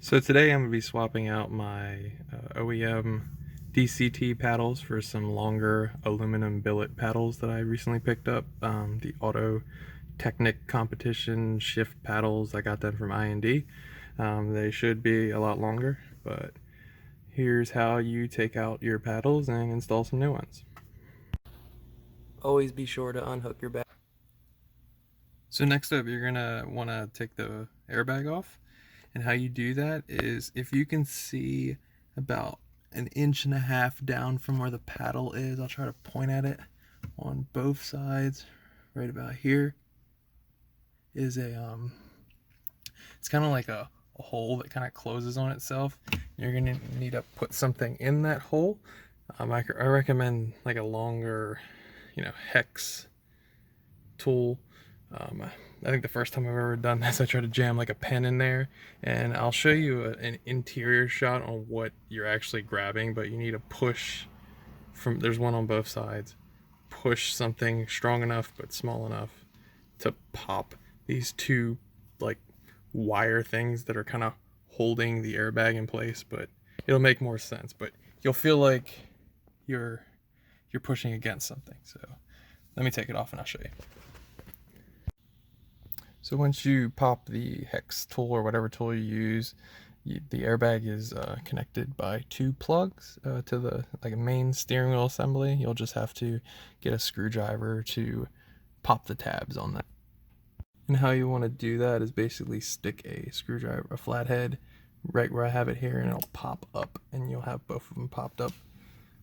So today I'm going to be swapping out my OEM DCT paddles for some longer aluminum billet paddles that I recently picked up. The Autotecknic competition shift paddles, I got them from I&D. They should be a lot longer, but here's how you take out your paddles and install some new ones. Always be sure to unhook your bag. So next up, you're going to want to take the airbag off. And how you do that is if you can see about 1.5 inches down from where the paddle is, I'll try to point at it on both sides. Right about here is it's kind of like a hole that kind of closes on itself. You're gonna need to put something in that hole. I recommend like a longer, hex tool. I think the first time I've ever done this, I tried to jam like a pen in there, and I'll show you an interior shot on what you're actually grabbing, but you need to push from, there's one on both sides, push something strong enough but small enough to pop these two like wire things that are kind of holding the airbag in place, but it'll make more sense, but you'll feel like you're pushing against something. So let me take it off and I'll show you. So once you pop the hex tool or whatever tool you use, the airbag is connected by 2 plugs to the main steering wheel assembly. You'll just have to get a screwdriver to pop the tabs on that. And how you want to do that is basically stick a screwdriver, a flathead, right where I have it here, and it'll pop up, and you'll have both of them popped up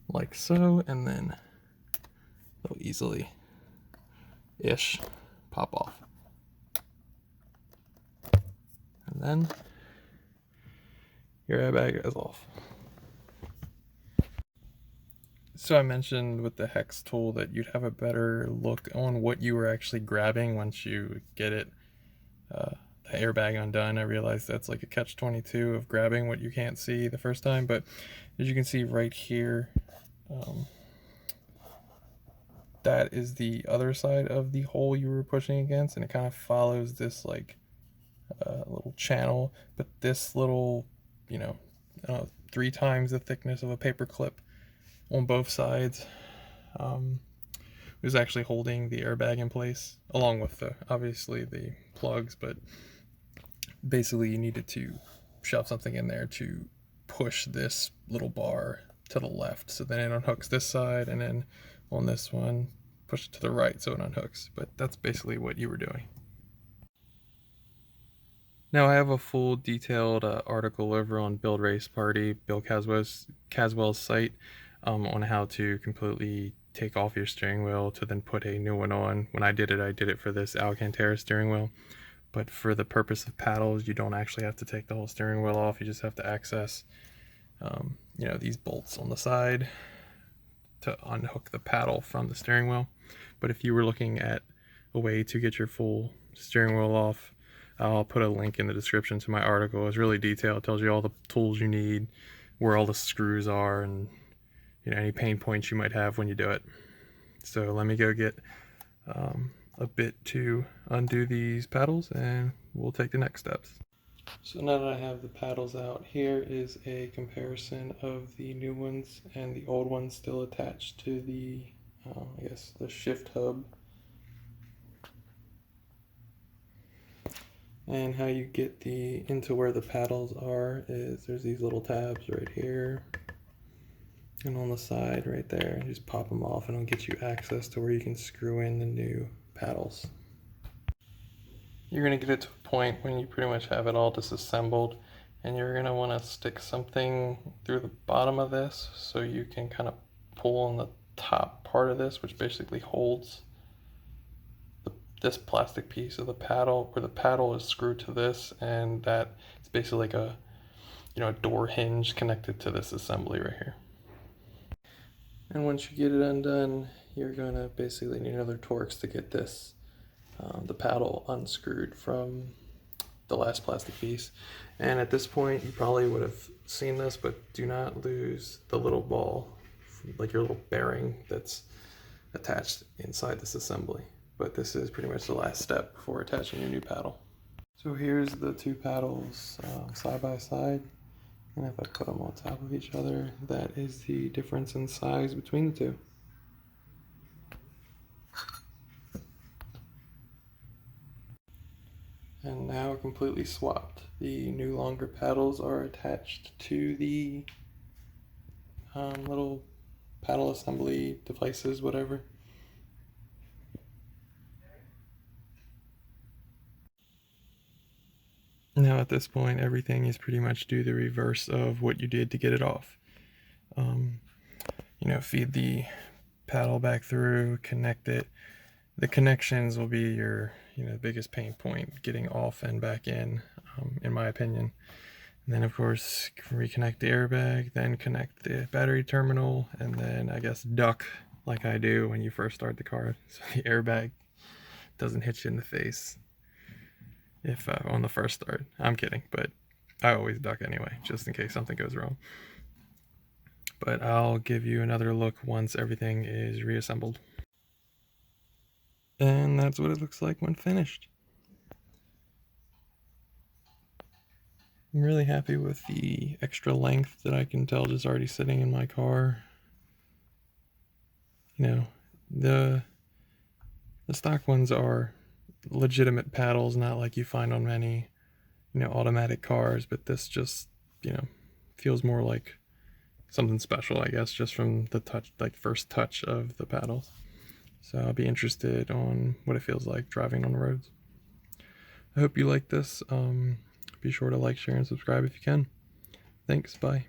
like so, and then they'll easily-ish pop off. And then your airbag is off. So I mentioned with the hex tool that you'd have a better look on what you were actually grabbing once you get it, the airbag undone. I realized that's like a catch-22 of grabbing what you can't see the first time, but as you can see right here, that is the other side of the hole you were pushing against, and it kind of follows this like little channel, but this little, 3 times the thickness of a paper clip on both sides was actually holding the airbag in place, along with obviously the plugs, but basically you needed to shove something in there to push this little bar to the left, so then it unhooks this side, and then on this one push it to the right so it unhooks. But that's basically what you were doing. Now I have a full detailed article over on Build Race Party, Bill Caswell's site, on how to completely take off your steering wheel to then put a new one on. When I did it for this Alcantara steering wheel. But for the purpose of paddles, you don't actually have to take the whole steering wheel off. You just have to access, these bolts on the side to unhook the paddle from the steering wheel. But if you were looking at a way to get your full steering wheel off, I'll put a link in the description to my article. It's really detailed. It tells you all the tools you need, where all the screws are, and any pain points you might have when you do it. So let me go get a bit to undo these paddles, and we'll take the next steps. So now that I have the paddles out, here is a comparison of the new ones and the old ones still attached to the, I guess, the shift hub. And how you get into where the paddles are is there's these little tabs right here and on the side right there. You just pop them off and it'll get you access to where you can screw in the new paddles. You're going to get it to a point when you pretty much have it all disassembled, and you're going to want to stick something through the bottom of this so you can kind of pull on the top part of this, which basically holds this plastic piece of the paddle, where the paddle is screwed to this, and that it's basically like a door hinge connected to this assembly right here. And once you get it undone, you're going to basically need another Torx to get this the paddle unscrewed from the last plastic piece. And at this point you probably would have seen this, but do not lose the little ball, like your little bearing that's attached inside this assembly. But this is pretty much the last step before attaching your new paddle. So here's the two paddles side by side, and if I put them on top of each other, that is the difference in size between the two. And now completely swapped. The new longer paddles are attached to the little paddle assembly devices, whatever. Now at this point, everything is pretty much do the reverse of what you did to get it off. You know, feed the paddle back through, connect it. The connections will be your, biggest pain point, getting off and back in my opinion. And then of course, reconnect the airbag, then connect the battery terminal, and then I guess duck like I do when you first start the car, so the airbag doesn't hit you in the face if on the first start. I'm kidding, but I always duck anyway, just in case something goes wrong. But I'll give you another look once everything is reassembled. And that's what it looks like when finished. I'm really happy with the extra length that I can tell just already sitting in my car. You know, the stock ones are legitimate paddles, not like you find on many, automatic cars, but this just, feels more like something special, I guess, just from the touch, like first touch of the paddles. So I'll be interested on what it feels like driving on the roads. I hope you like this. Be sure to like, share, and subscribe if you can. Thanks, bye.